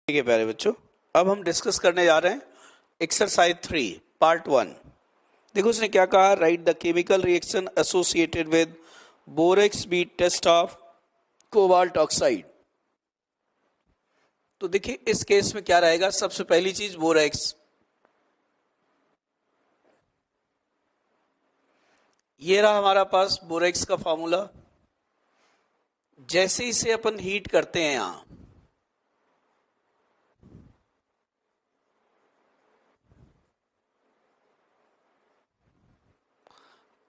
ठीक है प्यारे बच्चों, अब हम डिस्कस करने जा रहे हैं एक्सरसाइज 3 पार्ट 1। देखो उसने क्या कहा, write the chemical reaction associated with borax bead test of cobalt oxide. तो देखिए इस केस में क्या रहेगा, सबसे पहली चीज बोरेक्स, ये रहा हमारा पास बोरेक्स का फॉर्मूला। जैसे इसे अपन हीट करते हैं यहां,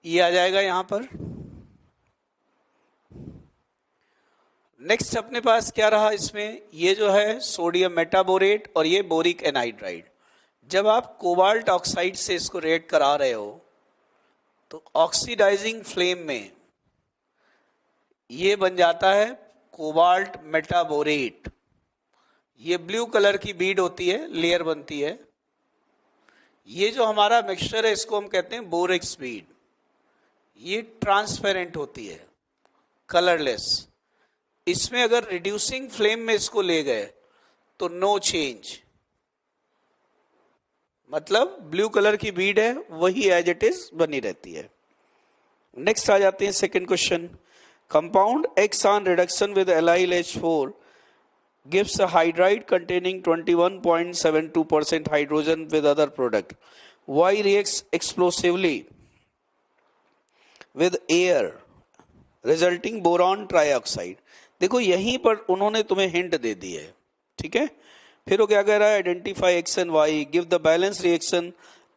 ये आ जाएगा यहां पर। नेक्स्ट अपने पास क्या रहा इसमें, ये जो है सोडियम मेटाबोरेट और ये बोरिक एनहाइड्राइड। जब आप कोबाल्ट ऑक्साइड से इसको रिएक्ट करा रहे हो तो ऑक्सीडाइजिंग फ्लेम में ये बन जाता है कोबाल्ट मेटाबोरेट। ये ब्लू कलर की बीड होती है, लेयर बनती है। ये जो हमारा मिक्सचर है इसको हम कहते हैं बोरेक्स बीड। ये ट्रांसपेरेंट होती है, कलरलेस। इसमें अगर रिड्यूसिंग फ्लेम में इसको ले गए तो नो चेंज, मतलब ब्लू कलर की बीड है वही एज इट इज बनी रहती है। नेक्स्ट आ जाते हैं second question. Compound X on reduction with LiLH4 gives a hydride containing 21.72% hydrogen with other product. Y reacts explosively with air resulting boron trioxide. देखो यहीं पर उन्होंने तुम्हें हिंट दे दी है, ठीक है। फिर वो क्या कह रहा है, identify X and Y, give the balance reaction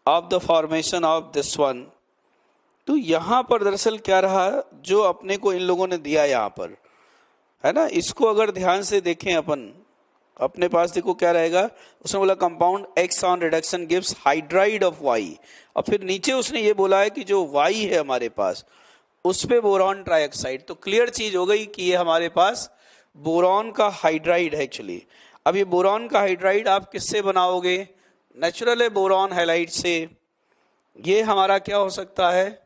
of the formation of this one. तो यहां पर दरअसल क्या रहा, जो अपने को इन लोगों ने दिया यहां पर है ना, इसको अगर ध्यान से देखें अपन, अपने पास देखो क्या रहेगा, उसने बोला compound X on reduction gives hydride of Y, और फिर नीचे उसने ये बोला है कि जो वाई है हमारे पास उस पे बोरॉन ट्राइऑक्साइड। तो क्लियर चीज हो गई कि ये हमारे पास बोरॉन का हाइड्राइड है एक्चुअली। अब ये बोरॉन का हाइड्राइड आप किससे बनाओगे, नेचुरल है बोरॉन हैलाइड से। ये हमारा क्या हो सकता है,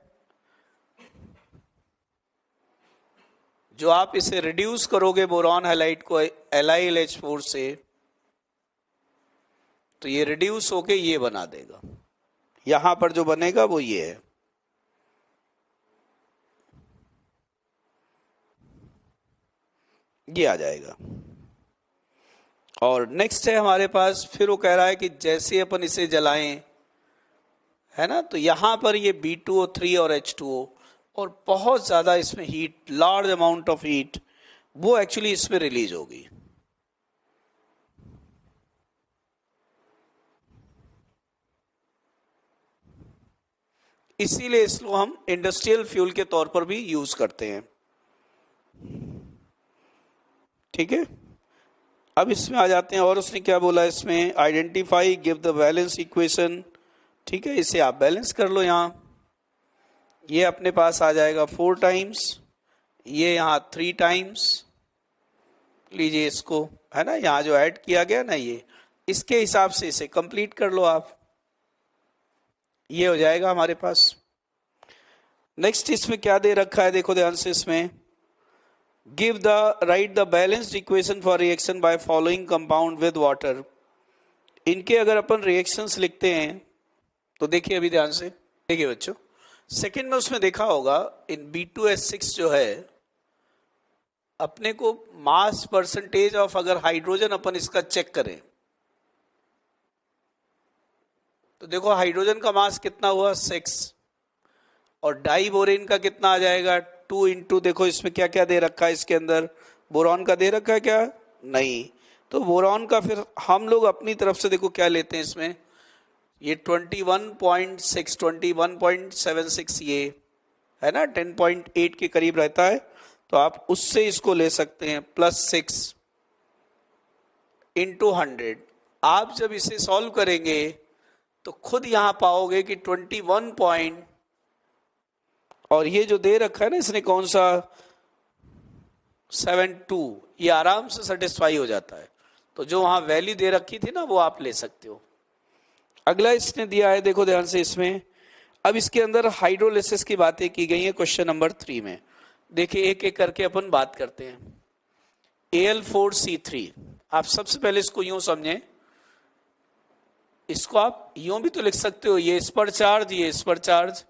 जो आप इसे रिड्यूस करोगे बोरॉन हैलाइड को LiLH4 से, तो ये रिड्यूस होके ये बना देगा। यहां पर जो बनेगा वो ये है, ये आ जाएगा। और नेक्स्ट है हमारे पास, फिर वो कह रहा है कि जैसे अपन इसे जलाएं, है ना, तो यहां पर ये B2O3 और H2O, और बहुत ज्यादा इसमें heat, large amount of heat वो एक्चुअली इसमें रिलीज होगी। इसीलिए इसको हम इंडस्ट्रियल फ्यूल के तौर पर भी यूज करते हैं, ठीक है। अब इसमें आ जाते हैं, और उसने क्या बोला इसमें, identify give the balance equation, ठीक है। इसे आप बैलेंस कर लो, यहां ये अपने पास आ जाएगा 4 टाइम्स, ये यहां 3 टाइम्स लीजिए इसको, है ना, यहां जो ऐड किया गया ना, ये इसके हिसाब से इसे कंप्लीट कर लो आप, ये हो जाएगा हमारे पास। नेक्स्ट इसमें क्या दे रखा है, देखो ध्यान से, इसमें give the right the balanced equation for reaction by following compound with water. इनके अगर अपन रिएक्शंस लिखते हैं तो देखिए अभी ध्यान से देखिए बच्चों, सेकंड में उसमें देखा होगा इन B2H6 जो है, अपने को मास परसेंटेज ऑफ अगर हाइड्रोजन अपन इसका चेक करें तो देखो हाइड्रोजन का मास कितना हुआ 6, और डाइबोरेन का कितना आ जाएगा 2 इंटू, देखो इसमें क्या क्या दे रखा है, इसके अंदर बोरॉन का दे रखा है क्या, नहीं। तो बोरॉन का फिर हम लोग अपनी तरफ से देखो क्या लेते हैं इसमें, ये 21.6 21.76 ये है ना, 10.8 के करीब रहता है, तो आप उससे इसको ले सकते हैं +6 इंटू 100। आप जब इसे सॉल्व करेंगे तो खुद यहां पाओगे कि 21 पॉइंट, और ये जो दे रखा है ना इसने कौन सा 72, ये आराम से सेटिस्फाई हो जाता है। तो जो वहां वैल्यू दे रखी थी ना वो आप ले सकते हो। अगला इसने दिया है, देखो ध्यान से इसमें, अब इसके अंदर हाइड्रोलिसिस की बातें की गई है क्वेश्चन नंबर 3 में। देखिए एक एक करके अपन बात करते हैं। Al4C3 आप सबसे पहले इसको यूं समझें, इसको आप यूं भी तो लिख सकते हो, ये इस पर चार्ज, ये इस पर चार्ज।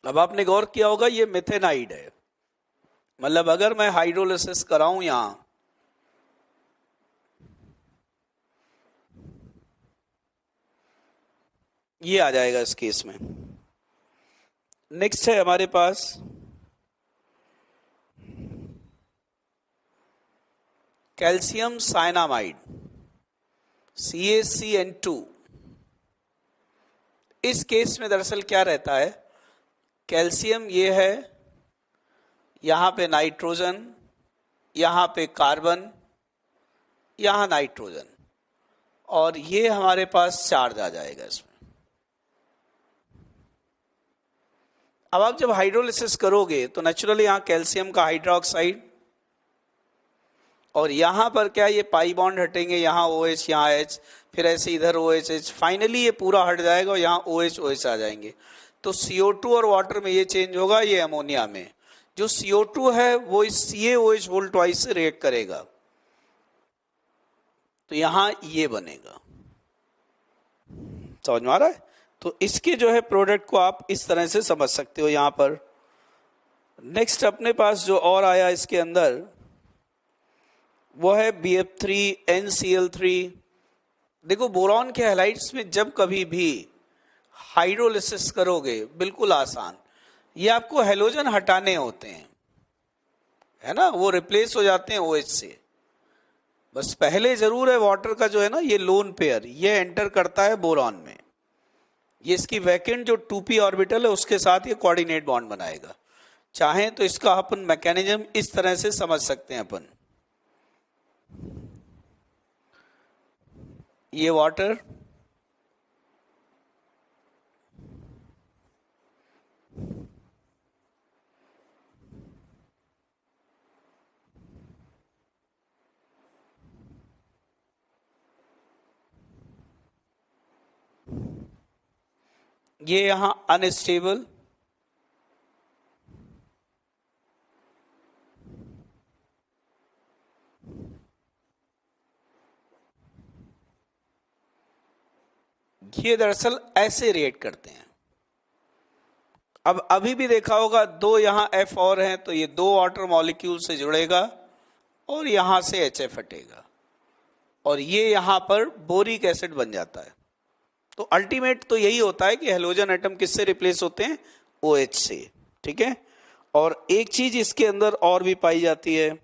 अब आपने गौर किया होगा ये मिथेनाइड है, मतलब अगर मैं हाइड्रोलिसिस कराऊं यहां, ये आ जाएगा इस केस में। नेक्स्ट है हमारे पास कैल्शियम साइनामाइड CaCN2। इस केस में दरअसल क्या रहता है, कैल्शियम ये है, यहां पे नाइट्रोजन, यहां पे कार्बन, यहां नाइट्रोजन, और ये हमारे पास चार्ज आ जाएगा इसमें। अब आप जब हाइड्रोलिसिस करोगे तो नेचुरली यहां कैल्शियम का हाइड्रोक्साइड, और यहां पर क्या, ये पाई बॉन्ड हटेंगे, यहां OH, यहां H, फिर ऐसे इधर OH, फाइनली ये पूरा हट जाएगा और यहां OH आ जाएंगे। तो CO2 और वाटर में ये चेंज होगा, ये अमोनिया में। जो CO2 है वो इस CaOH होल ट्वाइस से रिएक्ट करेगा, तो यहां ये बनेगा। समझ में आ रहा है? तो इसके जो है प्रोडक्ट को आप इस तरह से समझ सकते हो यहां पर। नेक्स्ट अपने पास जो और आया इसके अंदर वो है BF3NCl3। देखो बोरॉन के हैलाइड्स में जब कभी भी हाइड्रोलिसिस करोगे, बिल्कुल आसान, ये आपको हेलोजन हटाने होते हैं, है ना, वो रिप्लेस हो जाते हैं OH से। बस पहले जरूर है वाटर का जो है ना, ये लोन पेयर ये एंटर करता है बोरॉन में, ये इसकी वैकेंट जो 2p ऑर्बिटल है उसके साथ ये कोऑर्डिनेट बॉन्ड बनाएगा। चाहें तो इसका अपन मैकेनिज्म इस तरह से समझ सकते हैं अपन, ये वाटर, ये यहां अनस्टेबल, ये दरअसल ऐसे रिएक्ट करते हैं। अब अभी भी देखा होगा दो यहां F और हैं, तो ये दो वाटर मॉलिक्यूल से जुड़ेगा और यहां से HF हटेगा, और ये यहां पर बोरिक एसिड बन जाता है। तो अल्टीमेट तो यही होता है कि हेलोजन एटम किससे रिप्लेस होते हैं, OH से। ठीक है, और एक चीज इसके अंदर और भी पाई जाती है,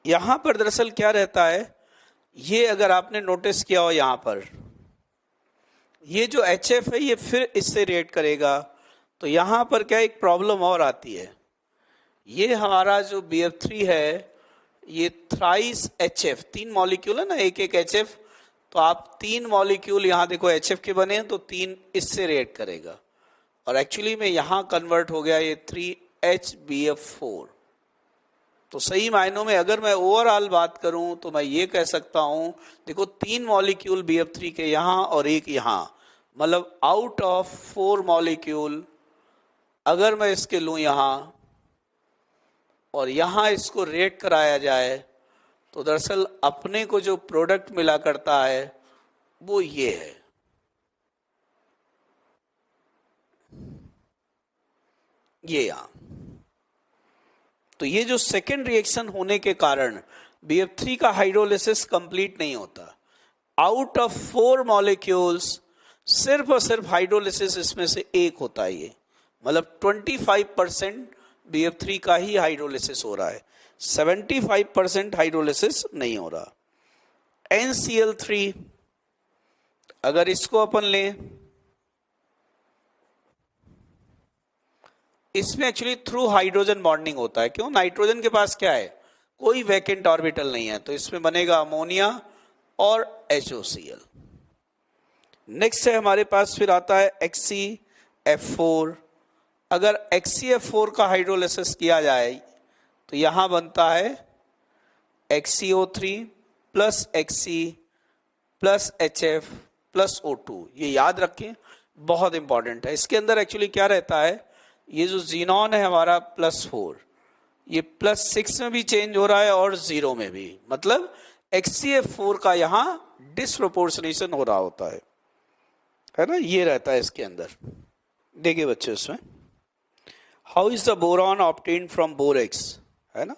यहां पर दरअसल क्या रहता है, ये अगर आपने नोटिस किया हो यहां पर, ये जो HF है ये फिर इससे रिएक्ट करेगा, तो यहां पर क्या एक प्रॉब्लम और आती है, ये हमारा जो BF3 है ये थ्राइस HF, 3 मॉलिक्यूल है ना, एक एक HF, तो आप 3 मॉलिक्यूल यहां देखो HF के बने हैं, तो 3 इससे रिएक्ट करेगा, और एक्चुअली में यहां कन्वर्ट हो गया ये 3HBF4। तो सही मायनों में अगर मैं ओवरऑल बात करूं तो मैं ये कह सकता हूं, देखो 3 मॉलिक्यूल BF3 के यहां और एक यहां, मतलब आउट ऑफ 4 मॉलिक्यूल अगर मैं इसके लूं यहां और यहां इसको रिएक्ट कराया जाए, तो दरअसल अपने को जो प्रोडक्ट मिला करता है वो ये है, ये यहां। तो ये जो सेकेंड रिएक्शन होने के कारण BF3 का हाइड्रोलिसिस कंप्लीट नहीं होता। आउट ऑफ 4 मॉलिक्यूल्स सिर्फ और सिर्फ हाइड्रोलिसिस इसमें से एक होता है, ये मतलब 25% BF3 का ही हाइड्रोलिसिस हो रहा है, 75% हाइड्रोलिसिस नहीं हो रहा। NCl3 अगर इसको अपन लें, इसमें एक्चुअली थ्रू हाइड्रोजन बॉन्डिंग होता है। क्यों, नाइट्रोजन के पास क्या है, कोई वैकेंट ऑर्बिटल नहीं है, तो इसमें बनेगा अमोनिया और HOCl। नेक्स्ट है हमारे पास फिर आता है HCF4। अगर HCF4 का हाइड्रोलिसिस किया जाए तो यहां बनता है HCO3 plus Hc plus HF plus O2। ये याद रखें, बहुत इंपॉर्टेंट है। इसके अंदर एक्चुअली क्या रहता है, ये जो जीनॉन है हमारा +4, ये +6 में भी चेंज हो रहा है और 0 में भी, मतलब HCF4 का यहाँ डिसप्रोपोर्शनेशन हो रहा होता है ना, ये रहता है इसके अंदर। देखिए बच्चे उसमें how is the boron obtained from borax, है ना,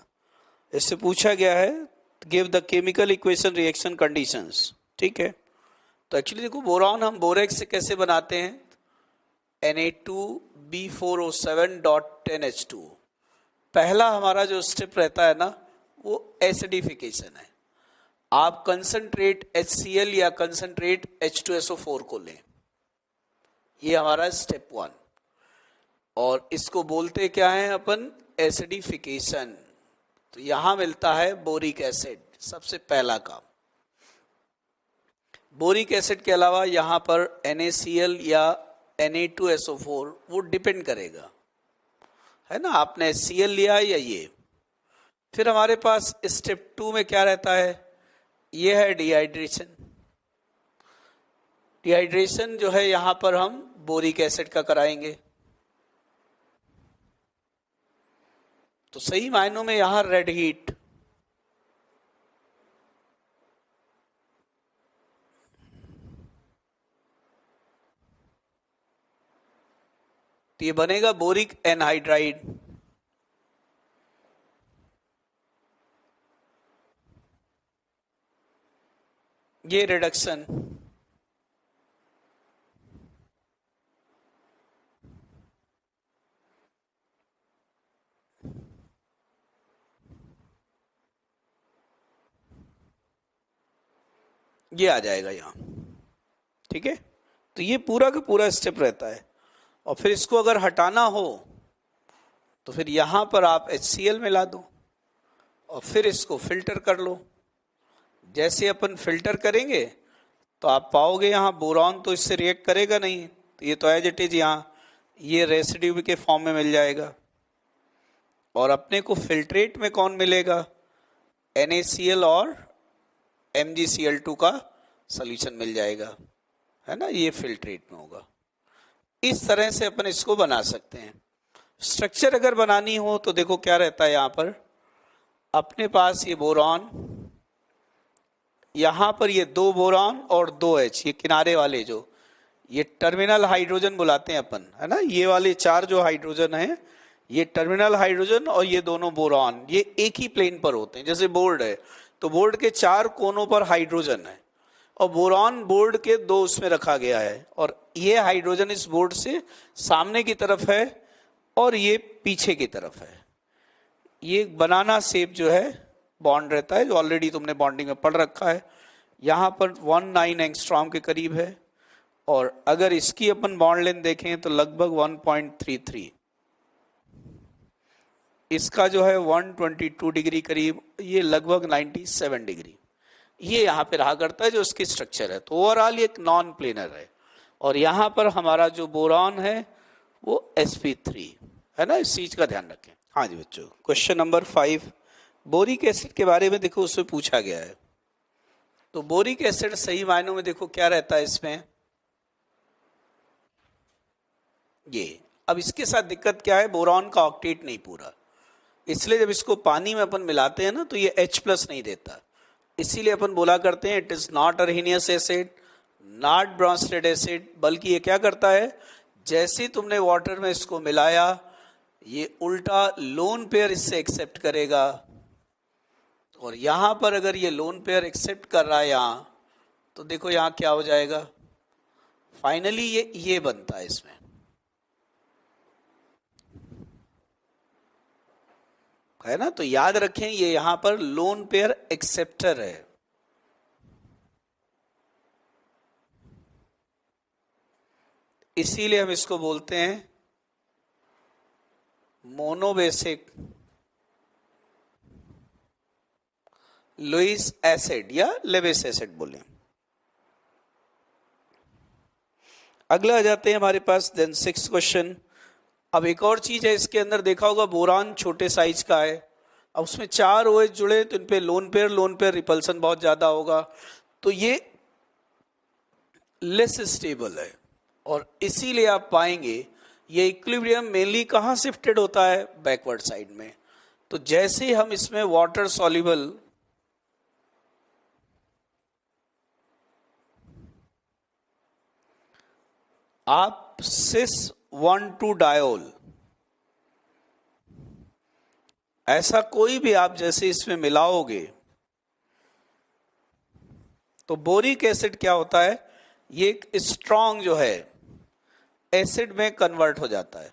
इससे पूछा गया है give the chemical equation reaction conditions. ठीक है, तो एक्चुअली देखो बोरॉन हम बोरेक्स से कैसे बनाते हैं, Na2B4O7.10H2। पहला हमारा जो स्टेप रहता है ना वो एसिडिफिकेशन है। आप कंसंट्रेट HCl या कंसंट्रेट H2SO4 को लें, ये हमारा स्टेप 1, और इसको बोलते क्या है अपन, एसिडिफिकेशन। तो यहां मिलता है बोरिक एसिड, सबसे पहला काम। बोरिक एसिड के अलावा यहां पर NaCl या Na2SO4 वो डिपेंड करेगा, है ना, आपने HCl लिया या ये। फिर हमारे पास स्टेप 2 में क्या रहता है, ये है डिहाइड्रेशन। डिहाइड्रेशन जो है यहां पर हम बोरिक एसिड का कराएंगे। तो सही मायनों में यहां रेड हीट, तो ये बनेगा बोरिक एनहाइड्राइड। ये रिडक्शन, ये आ जाएगा यहां। ठीक है, तो ये पूरा का पूरा स्टेप रहता है। और फिर इसको अगर हटाना हो तो फिर यहां पर आप HCl मिला दो और फिर इसको फिल्टर कर लो। जैसे अपन फिल्टर करेंगे तो आप पाओगे यहाँ बोरॉन तो इससे रिएक्ट करेगा नहीं, तो ये तो एज इट इज यहाँ ये रेसिड्यू के फॉर्म में मिल जाएगा। और अपने को फिल्ट्रेट में कौन मिलेगा, NaCl और MgCl2 का सोल्यूशन मिल जाएगा, है ना, ये फिल्ट्रेट में होगा। इस तरह से अपन इसको बना सकते हैं। स्ट्रक्चर अगर बनानी हो तो देखो क्या रहता है, यहां पर अपने पास ये बोरॉन, यहां पर ये 2 बोरॉन और 2 H, ये किनारे वाले जो ये टर्मिनल हाइड्रोजन बुलाते हैं अपन, है ना, ये वाले 4 जो हाइड्रोजन है ये टर्मिनल हाइड्रोजन, और ये दोनों बोरॉन ये एक ही प्लेन पर होते हैं। जैसे बोर्ड है तो बोर्ड के 4 कोनों पर हाइड्रोजन है और बोरॉन बोर्ड के 2 उसमें रखा गया है, और ये हाइड्रोजन इस बोर्ड से सामने की तरफ है और ये पीछे की तरफ है। ये बनाना शेप जो है बॉन्ड रहता है, जो ऑलरेडी तुमने बॉन्डिंग में पढ़ रखा है। यहां पर 19 एंगस्ट्रॉम के करीब है, और अगर इसकी अपन बॉन्ड लेंथ देखें तो लगभग 1.33, इसका जो है 122 डिग्री करीब, ये लगभग 97 डिग्री ये यहाँ पे रहा करता है जो इसकी स्ट्रक्चर है। तो ओवरऑल ये एक नॉन प्लेनर है, और यहाँ पर हमारा जो बोरॉन है वो sp3 है ना, इस चीज का ध्यान रखें। हाँ जी बच्चों, क्वेश्चन नंबर 5 बोरिक एसिड के बारे में देखो, उसमें पूछा गया है। तो बोरिक एसिड सही मायनों में देखो क्या रहता है इसमें, ये अब इसके साथ दिक्कत क्या है, बोरॉन का ऑक्टेट नहीं पूरा, इसलिए जब इसको पानी में अपन मिलाते हैं ना तो ये H+ नहीं देता, इसीलिए अपन बोला करते हैं it is not Arrhenius acid, not Bronsted acid, बल्कि ये क्या करता है, जैसे तुमने वाटर में इसको मिलाया ये उल्टा लोन पेयर इससे एक्सेप्ट करेगा, और यहां पर अगर ये लोन पेयर एक्सेप्ट कर रहा है यहां, तो देखो यहां क्या हो जाएगा, फाइनली ये बनता है इसमें, है ना। तो याद रखें ये यहां पर लोन पेयर एक्सेप्टर है, इसीलिए हम इसको बोलते हैं मोनोबेसिक लुईस एसिड या लेविस एसिड बोले। अगला आ जाते हैं हमारे पास देन 6 क्वेश्चन। अब एक और चीज है इसके अंदर, देखा होगा बोरान छोटे साइज का है, अब उसमें 4 OH जुड़े तो इन पे लोन पेयर रिपल्सन बहुत ज्यादा होगा, तो ये लेस स्टेबल है, और इसीलिए आप पाएंगे ये इक्विलिब्रियम मेनली कहाँ शिफ्टेड होता है, बैकवर्ड साइड में। तो जैसे ही हम इसमें वाटर सॉल्युबल आप सिस 1,2 डायोल, ऐसा कोई भी आप जैसे इसमें मिलाओगे तो बोरिक एसिड क्या होता है, ये एक स्ट्रॉन्ग जो है एसिड में कन्वर्ट हो जाता है।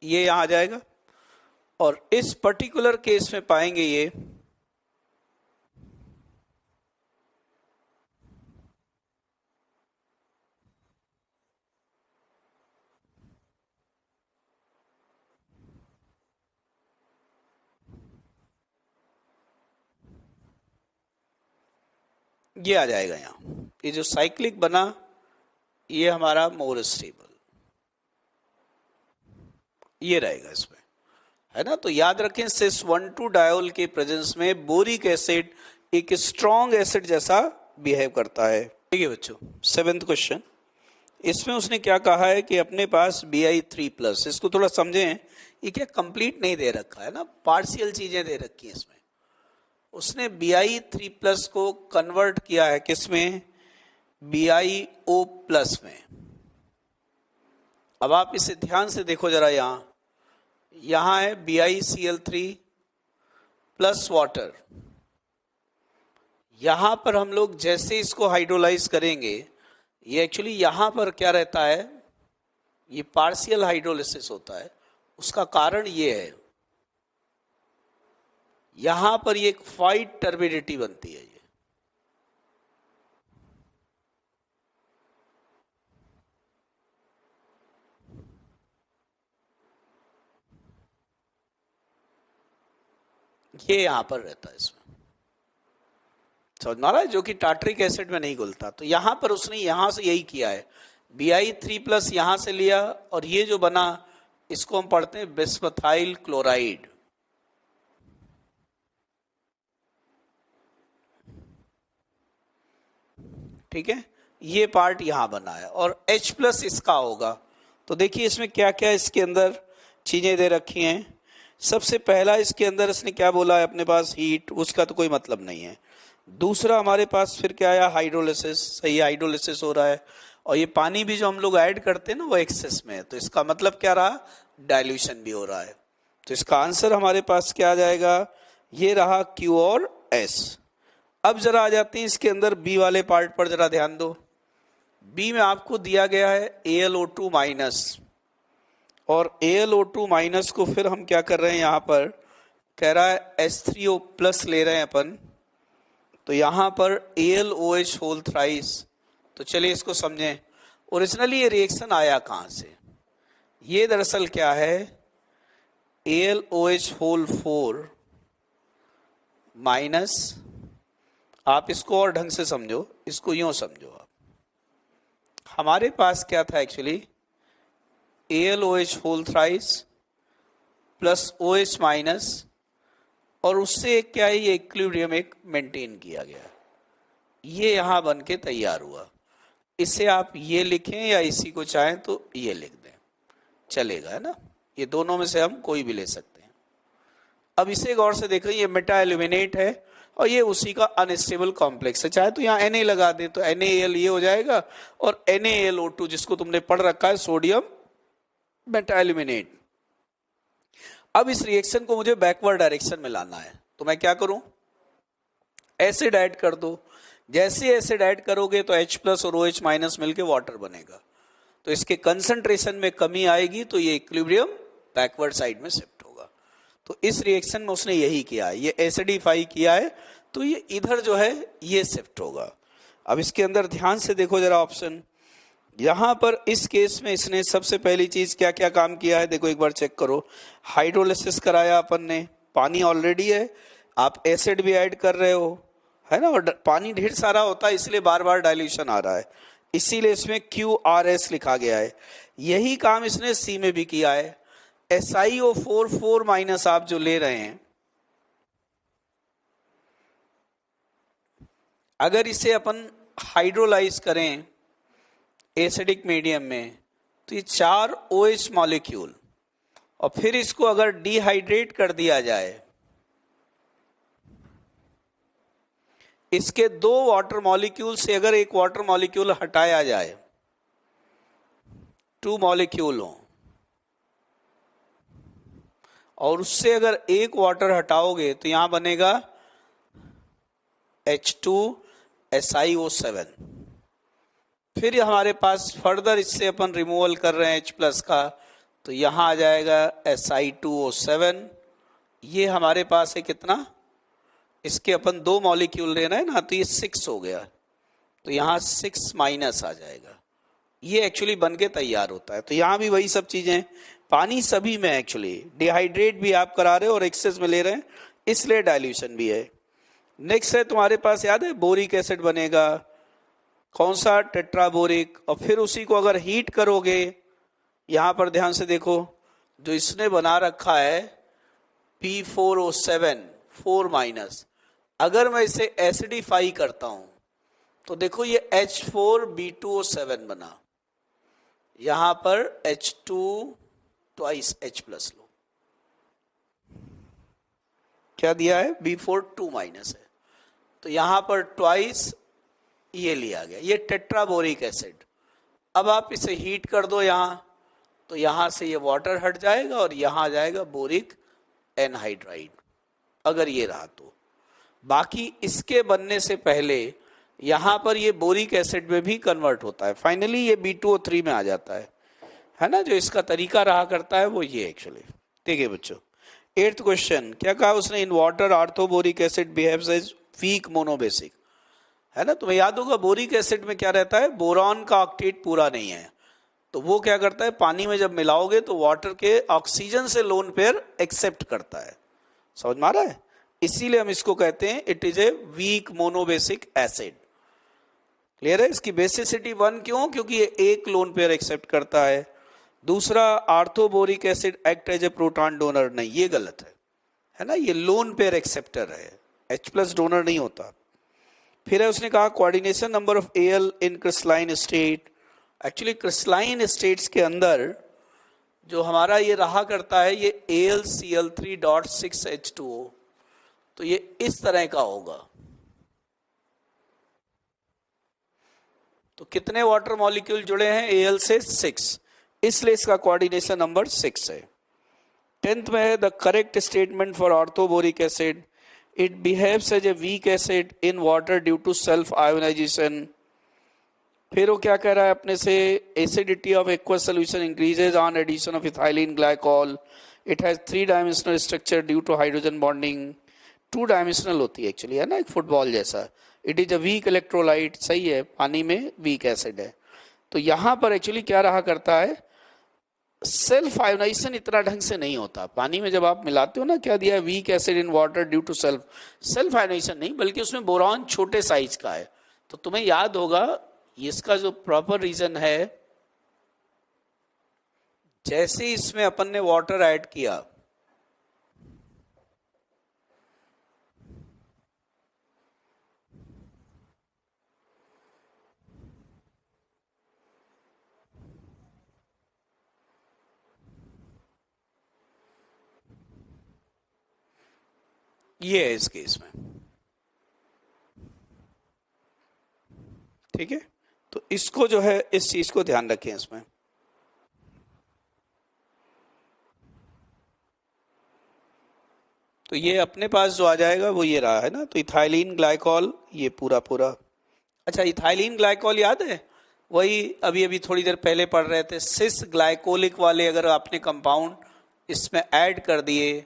ये यहां आ जाएगा और इस पर्टिकुलर केस में पाएंगे ये आ जाएगा यहां, ये जो साइक्लिक बना ये हमारा मोर स्टेबल ये रहेगा इसमें, है ना। तो याद रखें सिस 1,2 डायोल के प्रेजेंस में बोरिक एसिड एक स्ट्रॉन्ग एसिड जैसा बिहेव करता है। ठीक है बच्चों, 7th क्वेश्चन, इसमें उसने क्या कहा है कि अपने पास Bi3+, इसको थोड़ा समझें, ये क्या कंप्लीट नहीं दे रखा है ना, पार्शियल चीजें दे रखी हैं इसमें। उसने Bi3+ को कन्वर्ट किया है किसमें, BiO+ में। अब आप इसे ध्यान से देखो जरा, यहां है BiCl3 प्लस वाटर। यहां पर हम लोग जैसे इसको हाइड्रोलाइज करेंगे, ये एक्चुअली यहां पर क्या रहता है, ये पार्शियल हाइड्रोलिसिस होता है। उसका कारण ये है, यहां पर ये एक फाइट टर्बिडिटी बनती है, ये यहां पर रहता है इसमें, समझ में आ रहा है, जो कि टार्ट्रिक एसिड में नहीं घुलता। तो यहां पर उसने यहां से यही किया है, Bi3+ यहां से लिया और ये जो बना इसको हम पढ़ते हैं बिस्मथाइल क्लोराइड। ठीक है, ये पार्ट यहां बना है और H+ इसका होगा। तो देखिए इसमें क्या क्या इसके अंदर चीजें दे रखी हैं। सबसे पहला इसके अंदर इसने क्या बोला है, अपने पास हीट, उसका तो कोई मतलब नहीं है। दूसरा हमारे पास फिर क्या आया, हाइड्रोलिसिस, सही हाइड्रोलिसिस हो रहा है। और ये पानी भी जो हम लोग ऐड करते हैं ना वो एक्सेस में है, तो इसका मतलब क्या रहा, डाइल्यूशन भी हो रहा है। तो इसका आंसर हमारे पास क्या आ जाएगा, ये रहा Q और S। अब जरा आ जाते हैं इसके अंदर बी वाले पार्ट पर, जरा ध्यान दो। बी में आपको दिया गया है AlO2-, और AlO2- को फिर हम क्या कर रहे हैं, यहां पर कह रहा है H3O+ ले रहे हैं अपन, तो यहां पर AlOH होल थ्राइस। तो चलिए इसको समझें, ओरिजिनली ये रिएक्शन आया कहां से, ये दरअसल क्या है, AlOH होल 4 माइनस, आप इसको और ढंग से समझो, इसको यूं समझो आप, हमारे पास क्या था actually, AlOH whole thrice plus OH-, और उससे क्या है, ये इक्विलिब्रियम एक मेंटेन किया गया, ये यहां बन के तैयार हुआ। इसे आप ये लिखें या इसी को चाहें तो ये लिख दें, चलेगा, है ना। ये दोनों में से हम कोई भी ले सकते हैं। अब इसे गौर से देखो, ये मेटा एल्यूमिनेट है और ये उसी का अनस्टेबल कॉम्प्लेक्स है। चाहे तो यहाँ Na लगा दें तो NaL ये हो जाएगा, और NaLO2 जिसको तुमने पढ़ रखा है सोडियम मेटा एल्यूमिनेट। अब इस रिएक्शन को मुझे बैकवर्ड डायरेक्शन में लाना है, तो मैं क्या करूं, एसिड ऐड कर दो। जैसे एसिड ऐड करोगे तो H+ और OH- मिलके वाटर बनेगा, तो इसके कंसंट्रेशन में कमी आएगी, तो ये इक्विलिब्रियम बैकवर्ड साइड में शिफ्ट होगा। तो इस रिएक्शन में उसने यही किया है, ये एसिडिफाई किया है, तो ये इधर जो है ये शिफ्ट होगा। अब इसके अंदर ध्यान से देखो जरा ऑप्शन, यहां पर इस केस में इसने सबसे पहली चीज क्या क्या काम किया है, देखो एक बार चेक करो। हाइड्रोलिसिस कराया अपन ने, पानी ऑलरेडी है, आप एसिड भी ऐड कर रहे हो, है ना, और पानी ढेर सारा होता है इसलिए बार बार डाइल्यूशन आ रहा है, इसीलिए इसमें QRS लिखा गया है। यही काम इसने सी में भी किया है। SiO4 आप जो ले रहे हैं, अगर इसे अपन हाइड्रोलाइज करें एसिडिक मीडियम में तो ये 4 OH मॉलिक्यूल, और फिर इसको अगर डिहाइड्रेट कर दिया जाए, इसके 2 वाटर मॉलिक्यूल से अगर एक वाटर मॉलिक्यूल हटाया जाए, 2 मॉलिक्यूल हो, और उससे अगर एक वाटर हटाओगे तो यहां बनेगा H2SiO7। फिर हमारे पास फर्दर इससे अपन रिमूवल कर रहे हैं H+ का, तो यहां आ जाएगा Si2O7। ये हमारे पास है कितना, इसके अपन 2 मॉलिक्यूल ले रहे हैं ना, तो ये 6 हो गया, तो यहां 6- आ जाएगा। ये एक्चुअली बन के तैयार होता है। तो यहां भी वही सब चीजें, पानी सभी में एक्चुअली डिहाइड्रेट भी आप करा रहे हो और एक्सेस में ले रहे हैं, इसलिए डाइल्यूशन भी है। नेक्स्ट है तुम्हारे पास, याद है, बोरिक एसिड बनेगा, कौन सा, टेट्राबोरिक। और फिर उसी को अगर हीट करोगे, यहां पर ध्यान से देखो, जो इसने बना रखा है P4O7 4-, अगर मैं इसे एसिडिफाई करता हूं तो देखो ये H4B2O7 बना, यहां पर H2 ट्वाइस H+ लो, क्या दिया है, B4 2- है, तो यहां पर ट्वाइस ये लिया गया, ये टेट्राबोरिक एसिड। अब आप इसे हीट कर दो यहां, तो यहां से ये वाटर हट जाएगा और यहां आ जाएगा बोरिक एनहाइड्राइड, अगर ये रहा तो। बाकी इसके बनने से पहले यहां पर ये बोरिक एसिड में भी कन्वर्ट होता है, फाइनली ये B2O3 में आ जाता है ना। जो इसका तरीका रहा करता है वो ये एक्चुअली। ठीक है बच्चों, 8th क्वेश्चन क्या कहा उसने, in water orthoboric acid behaves as weak monobasic, है ना। तुम्हें याद होगा बोरिक एसिड में क्या रहता है, बोरॉन का ऑक्टेट पूरा नहीं है, तो वो क्या करता है, पानी में जब मिलाओगे तो वाटर के ऑक्सीजन से लोन पेयर एक्सेप्ट करता है, समझ में आ रहा है। इसीलिए हम इसको कहते हैं it is a weak monobasic acid. Clear है। इसकी बेसिसिटी 1 क्यों, क्योंकि ये एक लोन पेयर एक्सेप्ट करता है। दूसरा, orthoboric acid act as a proton donor, नहीं ये गलत है ना, ये लोन पेयर एक्सेप्टर है, H+ डोनर नहीं होता। फिर है उसने कहा coordination number of Al in crystalline state. Actually crystalline states के अंदर जो हमारा ये रहा करता है ये AlCl3.6H2O, तो ये इस तरह का होगा। तो कितने वाटर मॉलिक्यूल जुड़े हैं Al से, 6, इसलिए इसका कोऑर्डिनेशन नंबर 6 है। 10th में है the correct statement for orthoboric acid, it behaves as a weak acid in water due to self ionisation. फिर वो क्या कह रहा है अपने से, acidity of aqueous solution increases on addition of ethylene glycol, it has three dimensional structure due to hydrogen bonding. Two dimensional होती है एक्चुअली, है ना, एक फुटबॉल जैसा। It is a weak electrolyte, सही है, पानी में वीक एसिड है। तो यहां पर एक्चुअली क्या रहा करता है, सेल्फ आयोनाइजेशन इतना ढंग से नहीं होता पानी में। जब आप मिलाते हो ना, क्या दिया है, weak acid in water due to self ionisation नहीं, बल्कि उसमें बोरॉन छोटे साइज का है। तो तुम्हें याद होगा इसका जो प्रॉपर रीजन है, जैसे इसमें अपन ने वाटर ऐड किया, ये है इस केस में, ठीक है। तो इसको जो है, इस चीज को ध्यान रखें इसमें। तो ये अपने पास जो आ जाएगा वो ये रहा है ना, तो इथाइलिन ग्लाइकोल, ये पूरा पूरा। अच्छा, इथाइलिन ग्लाइकोल याद है, वही अभी अभी थोड़ी देर पहले पढ़ रहे थे, सिस ग्लाइकोलिक वाले अगर आपने कंपाउंड इसमें ऐड कर दिए,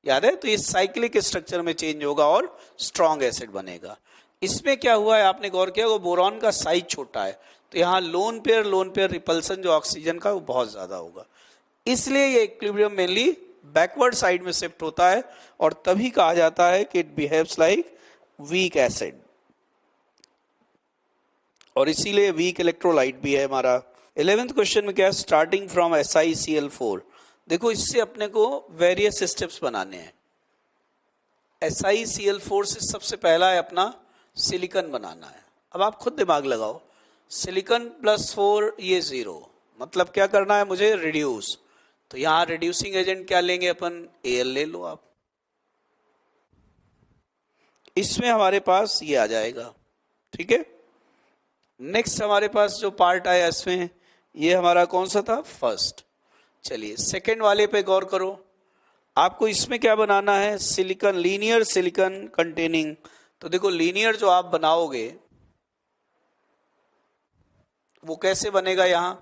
याद है, तो ये साइक्लिक स्ट्रक्चर में चेंज होगा और स्ट्रॉन्ग एसिड बनेगा। इसमें क्या हुआ है, आपने गौर किया, वो बोरॉन का साइज छोटा है, तो यहाँ लोन पेयर रिपल्सन जो ऑक्सीजन का वो बहुत ज्यादा होगा, इसलिए ये इक्विलिब्रियम मेनली बैकवर्ड साइड में शिफ्ट होता है, और तभी कहा जाता है कि it behaves like weak acid, और इसीलिए वीक इलेक्ट्रोलाइट भी है हमारा। 11th क्वेश्चन में क्या है, स्टार्टिंग फ्रॉम SiCl4। देखो इससे अपने को वेरियस स्टेप्स बनाने हैं। SiCl4 से सबसे पहला है अपना सिलिकॉन बनाना है, अब आप खुद दिमाग लगाओ, सिलिकॉन +4 ये 0, मतलब क्या करना है मुझे, रिड्यूस। तो यहां रिड्यूसिंग एजेंट क्या लेंगे अपन, Al ले लो आप, इसमें हमारे पास ये आ जाएगा। ठीक है, नेक्स्ट हमारे पास जो पार्ट आया इसमें, ये हमारा कौन सा था, फर्स्ट। चलिए सेकंड वाले पे गौर करो, आपको इसमें क्या बनाना है, सिलिकॉन, लीनियर सिलिकॉन कंटेनिंग। तो देखो लीनियर जो आप बनाओगे वो कैसे बनेगा, यहां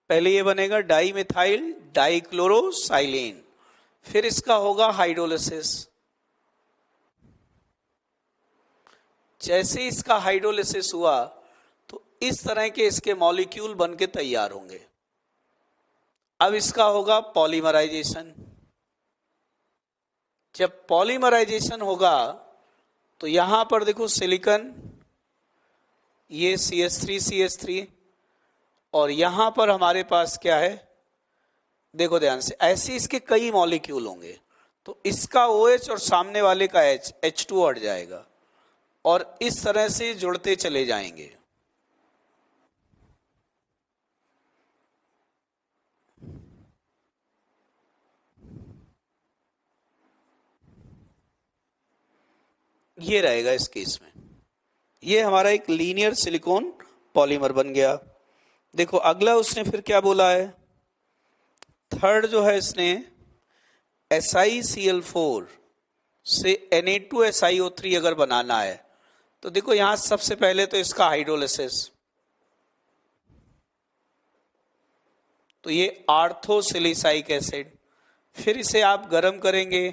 पहले ये बनेगा डाई मिथाइल डाइक्लोरोसाइलेन, फिर इसका होगा हाइड्रोलिसिस। जैसे इसका हाइड्रोलिसिस हुआ तो इस तरह के इसके मॉलिक्यूल बन के तैयार होंगे। अब इसका होगा पॉलीमराइजेशन। जब पॉलीमराइजेशन होगा तो यहां पर देखो सिलिकॉन, ये CH3 और यहां पर हमारे पास क्या है, देखो ध्यान से, ऐसे इसके कई मॉलिक्यूल होंगे। तो इसका OH और सामने वाले का H2 हट जाएगा और इस तरह से जुड़ते चले जाएंगे। ये रहेगा इस केस में, ये हमारा एक लीनियर सिलिकॉन पॉलीमर बन गया। देखो अगला उसने फिर क्या बोला है, थर्ड जो है इसने SiCl4 से Na2SiO3 अगर बनाना है तो देखो यहां सबसे पहले तो इसका हाइड्रोलिसिस, तो ये आर्थोसिलिसाइक एसिड, फिर इसे आप गर्म करेंगे,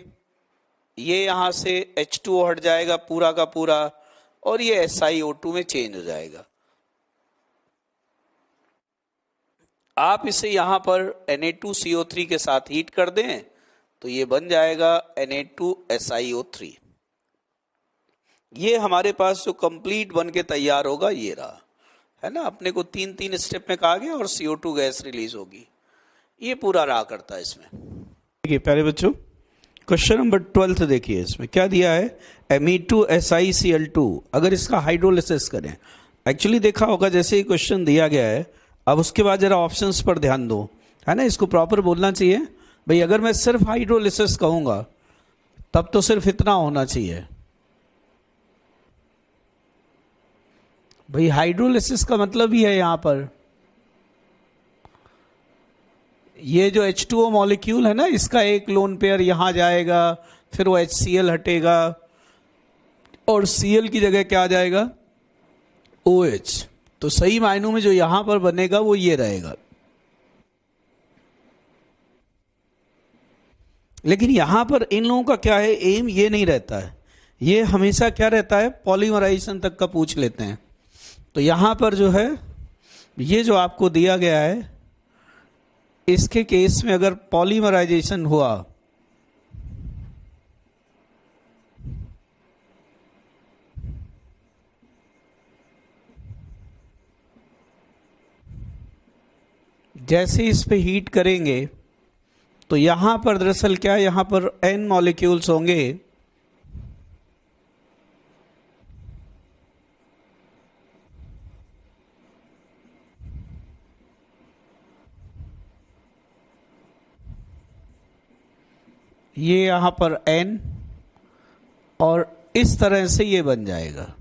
ये यहां से H2O हट जाएगा पूरा का पूरा और ये SiO2 में चेंज हो जाएगा। आप इसे यहां पर Na2CO3 के साथ हीट कर दें तो ये बन जाएगा Na2SiO3। ये हमारे पास जो कंप्लीट बन के तैयार होगा ये रहा, है ना। अपने को 3 स्टेप में कहा गया और CO2 गैस रिलीज होगी, ये पूरा रहा करता है इसमें। देखिए प्यारे बच्चों, क्वेश्चन नंबर 12 देखिए, इसमें क्या दिया है, Me2SiCl2 अगर इसका हाइड्रोलिसिस करें। एक्चुअली देखा होगा जैसे ही क्वेश्चन दिया गया है, अब उसके बाद जरा ऑप्शंस पर ध्यान दो, है ना। इसको प्रॉपर बोलना चाहिए भाई, अगर मैं सिर्फ हाइड्रोलिसिस कहूंगा तब तो सिर्फ इतना होना चाहिए भाई, हाइड्रोलिसिस का मतलब ही है यहां पर ये जो H2O मॉलिक्यूल है ना, इसका एक लोन पेयर यहां जाएगा, फिर वो HCl हटेगा और Cl की जगह क्या आ जाएगा, OH। तो सही मायनों में जो यहां पर बनेगा वो ये रहेगा। लेकिन यहां पर इन लोगों का क्या है, एम ये नहीं रहता है, ये हमेशा क्या रहता है, पॉलीमराइजेशन तक का पूछ लेते हैं। तो यहां पर जो है ये जो आपको दिया गया है, इसके केस में अगर पॉलीमराइजेशन हुआ जैसे इस पे हीट करेंगे तो यहां पर दरअसल क्या है, यहां पर N मॉलिक्यूल्स होंगे, ये यहां पर N और इस तरह से ये बन जाएगा,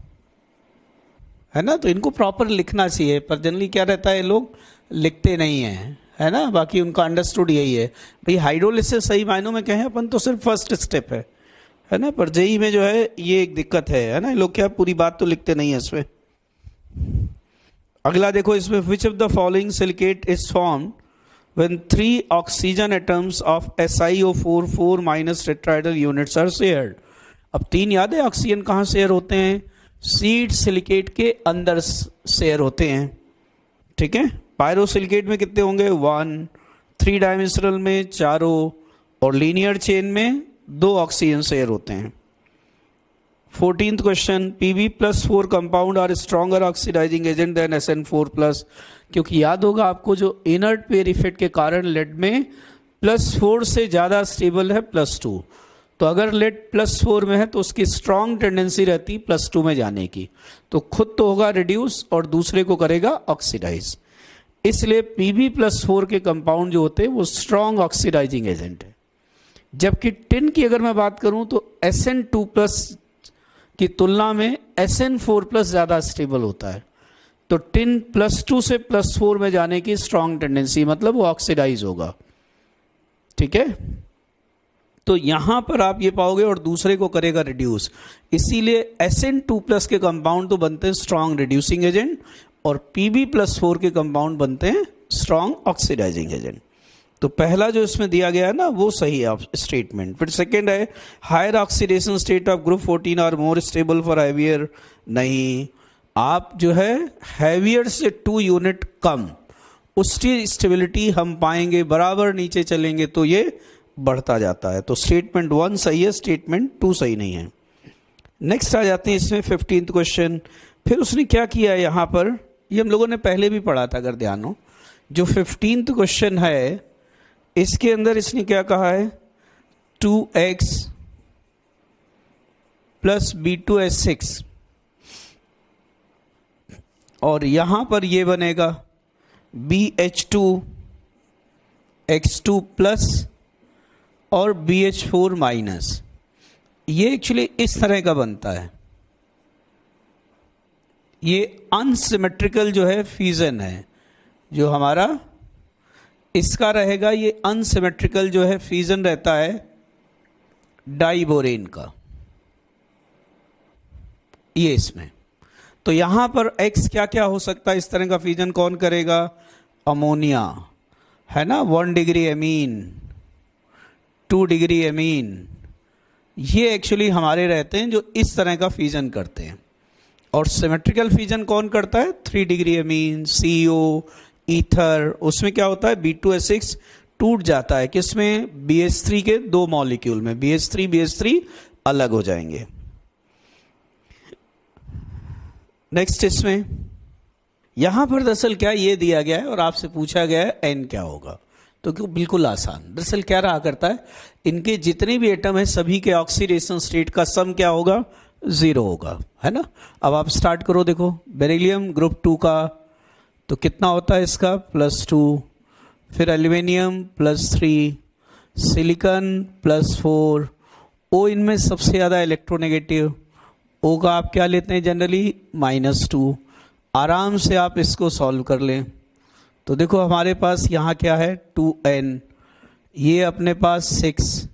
है ना। तो इनको प्रॉपर लिखना चाहिए, पर जनरली क्या रहता है, लोग लिखते नहीं हैं, है ना। बाकी उनका अंडरस्टूड यही है भाई, हाइड्रोलिसिस सही मायनों में कहें अपन तो सिर्फ फर्स्ट स्टेप है ना। पर जेई में जो है ये एक दिक्कत है ना, लोग क्या पूरी बात तो लिखते नहीं है इसमें। अगला देखो इसमें, which of the following silicate is formed when 3 oxygen atoms of SiO4 4- tetrahedral units are shared। अब 3 याद है ऑक्सीजन कहाँ शेयर होते हैं, सीड सिलिकेट के अंदर शेयर होते हैं, ठीक है। पायरोसिलिकेट में कितने होंगे, 1, 3 डायमेंशनल में 4 और लीनियर चेन में 2 ऑक्सीजन शेयर होते हैं। 14th question, Pb+4 compound are stronger oxidising agent than SN4+। क्योंकि याद होगा आपको, जो इनर्ट पेयर इफेक्ट के कारण लेड में +4 से ज्यादा स्टेबल है +2। तो अगर लेड +4 में है तो उसकी स्ट्रांग टेंडेंसी रहती +2 में जाने की, तो खुद तो होगा रिड्यूस और दूसरे को करेगा ऑक्सीडाइज। इसलिए Pb+4 के कंपाउंड जो होते हैं वो स्ट्रांग ऑक्सीडाइजिंग एजेंट है। जबकि टिन की अगर मैं बात करूं तो Sn2+ की तुलना में Sn4+ ज़्यादा स्टेबल होता है। तो टिन +2 से +4 में जाने की स्ट्रांग टेंडेंसी, मतलब वो ऑक्सीडाइज होगा। ठीक है, तो यहां पर आप ये पाओगे और दूसरे को करेगा रिड्यूस, इसीलिए Sn2+ के कंपाउंड तो बनते हैं स्ट्रांग रिड्यूसिंग एजेंट और Pb+4 के कंपाउंड बनते हैं स्ट्रांग ऑक्सीडाइजिंग एजेंट। तो पहला जो इसमें दिया गया है ना वो सही है स्टेटमेंट। फिर सेकंड है higher oxidation state of group 14 are more stable for heavier. नहीं, आप जो है हैवियर से 2 यूनिट कम उसकी स्टेबिलिटी हम पाएंगे, बराबर नीचे चलेंगे तो ये बढ़ता जाता है। तो स्टेटमेंट 1 सही है, स्टेटमेंट 2 सही नहीं है। नेक्स्ट आ जाते हैं इसमें 15th क्वेश्चन। फिर उसने क्या किया यहाँ पर, ये हम लोगों ने पहले भी पढ़ा था अगर ध्यान हो। जो 15th क्वेश्चन है इसके अंदर इसने क्या कहा है, 2x + B2S6 और यहां पर ये बनेगा BH2 X2+ और BH4-। ये एक्चुअली इस तरह का बनता है, ये अनसिमेट्रिकल जो है फ्यूजन है जो हमारा इसका रहेगा, ये अनसिमेट्रिकल जो है फ्यूजन रहता है डाइबोरेन का, ये इसमें। तो यहां पर X क्या क्या हो सकता है, इस तरह का फ्यूजन कौन करेगा, अमोनिया है ना, 1 डिग्री एमीन, 2 डिग्री एमीन, ये एक्चुअली हमारे रहते हैं जो इस तरह का फ्यूजन करते हैं। और सिमेट्रिकल फ्यूजन कौन करता है, 3 डिग्री एमीन, CO, ईथर, उसमें क्या होता है B2S6 टूट जाता है, किसमें, BH3 के 2 मॉलिक्यूल में, BH3 अलग हो जाएंगे। नेक्स्ट इसमें यहां पर दरअसल क्या ये दिया गया है और आपसे पूछा गया है N क्या होगा, तो क्यों, बिल्कुल आसान। दरअसल क्या रहा करता है, इनके जितने भी एटम है सभी के ऑक्सीडेशन स्टेट का सम क्या होगा, 0 होगा, है ना। अब आप स्टार्ट करो, देखो बेरिलियम ग्रुप 2 का तो कितना होता है इसका, +2, फिर एल्यूमिनियम +3, सिलिकॉन +4, O इनमें सबसे ज़्यादा इलेक्ट्रोनेगेटिव, O का आप क्या लेते हैं जनरली, -2। आराम से आप इसको सॉल्व कर लें तो देखो हमारे पास यहाँ क्या है, 2N, ये अपने पास 6,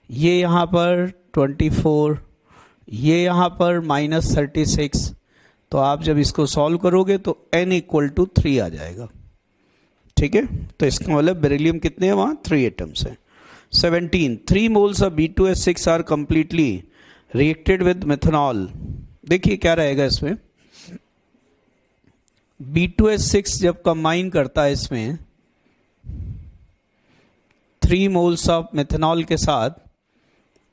ये यहाँ पर 24, ये यहाँ पर -36। तो आप जब इसको सॉल्व करोगे तो N = 3 आ जाएगा। ठीक है, तो इसका मतलब बेरिलियम कितने हैं वहाँ, 3 एटम्स हैं। 17 3 moles of B2S6 are completely reacted with methanol. देखिए क्या रहेगा इसमें, B2S6 जब कंबाइन करता है इसमें 3 मोल्स ऑफ मेथनॉल के साथ,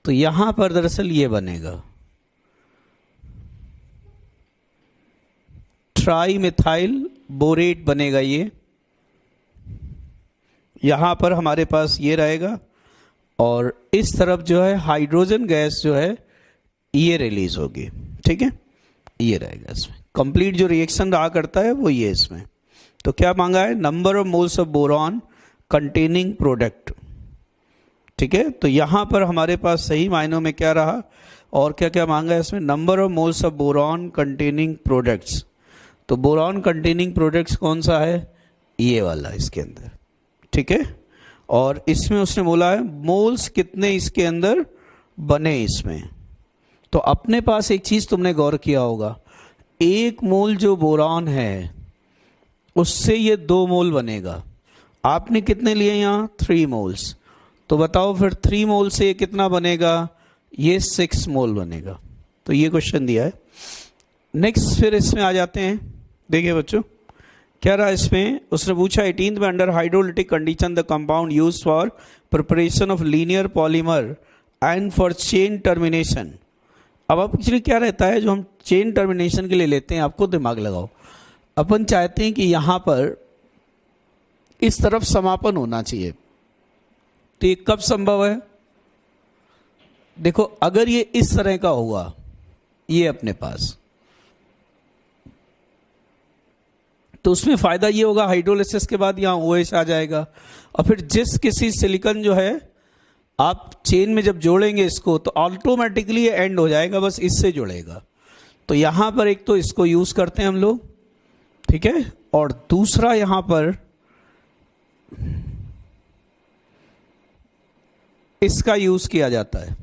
तो यहां पर दरअसल ये बनेगा ट्राईमिथाइल बोरेट बनेगा। ये यहां पर हमारे पास ये रहेगा और इस तरफ जो है हाइड्रोजन गैस जो है ये रिलीज होगी। ठीक है, ये रहेगा इसमें कंप्लीट जो रिएक्शन रहा करता है वो ये इसमें। तो क्या मांगा है, number of moles of boron containing product. ठीक है, तो यहां पर हमारे पास सही मायनों में क्या रहा और क्या क्या मांगा है इसमें, number of moles of boron containing products. तो बोरॉन कंटेनिंग प्रोडक्ट्स कौन सा है, ये वाला इसके अंदर। ठीक है, और इसमें उसने बोला है मोल्स कितने इसके अंदर बने इसमें। तो अपने पास एक चीज तुमने गौर किया होगा, 1 मोल जो बोरॉन है उससे ये 2 मोल बनेगा। आपने कितने लिए यहाँ, 3 मोल्स। तो बताओ फिर 3 मोल से ये कितना बनेगा, ये 6 मोल बनेगा। तो ये क्वेश्चन दिया है। नेक्स्ट फिर इसमें आ जाते हैं, देखिए बच्चों क्या रहा इसमें, उसने पूछा 18 में under hydrolytic condition the compound use for preparation of linear polymer and for chain termination. अब एक्चुअली क्या रहता है, जो हम चेन टर्मिनेशन के लिए लेते हैं, आपको दिमाग लगाओ, अपन चाहते हैं कि यहां पर इस तरफ समापन होना चाहिए। तो ये कब संभव है, देखो अगर ये इस तरह का हुआ, ये अपने पास, तो उसमें फायदा ये होगा हाइड्रोलिसिस के बाद यहाँ OH आ जाएगा, और फिर जिस किसी सिलिकॉन जो है आप चेन में जब जोड़ेंगे इसको तो ऑटोमेटिकली ये एंड हो जाएगा, बस इससे जुड़ेगा। तो यहां पर एक तो इसको यूज करते हैं हम लोग, ठीक है, और दूसरा यहां पर इसका यूज किया जाता है।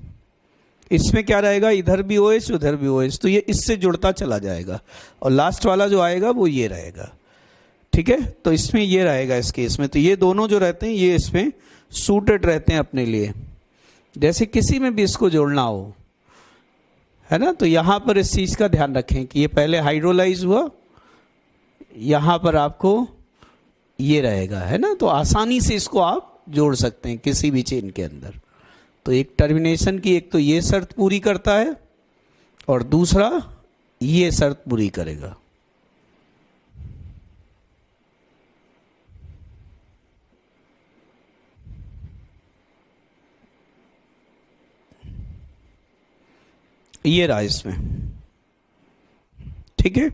इसमें क्या रहेगा, इधर भी OH उधर भी OH, तो ये इससे जुड़ता चला जाएगा, और लास्ट वाला जो आएगा वो ये रहेगा, ठीक है। तो इसमें ये रहेगा इस केस में, तो ये दोनों जो रहते हैं ये इसमें सूटेड रहते हैं अपने लिए। जैसे किसी में भी इसको जोड़ना हो, है ना, तो यहां पर इस चीज का ध्यान रखें कि ये पहले हाइड्रोलाइज हुआ, यहां पर आपको ये रहेगा, है ना, तो आसानी से इसको आप जोड़ सकते हैं किसी भी चेन के अंदर। तो एक टर्मिनेशन की एक तो ये शर्त पूरी करता है, और दूसरा ये शर्त पूरी करेगा। ये रहा इसमें, ठीक है।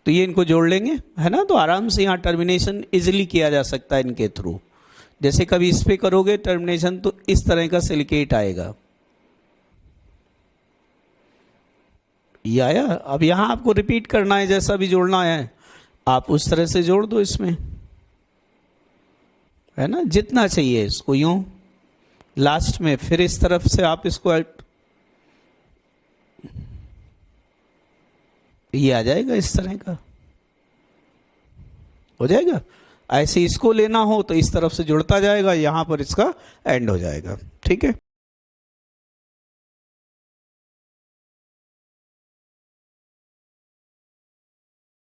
तो ये इनको जोड़ लेंगे, है ना, तो आराम से यहाँ टर्मिनेशन इजीली किया जा सकता है इनके थ्रू। जैसे कभी इस पे करोगे टर्मिनेशन तो इस तरह का सिलिकेट आएगा, ये आया। अब यहां आपको रिपीट करना है, जैसा भी जोड़ना है आप उस तरह से जोड़ दो इसमें, है ना, जितना चाहिए इसको यूं। लास्ट में फिर इस तरफ से आप इसको ये आ जाएगा, इस तरह का हो जाएगा। ऐसे इसको लेना हो तो इस तरफ से जुड़ता जाएगा, यहां पर इसका एंड हो जाएगा, ठीक है।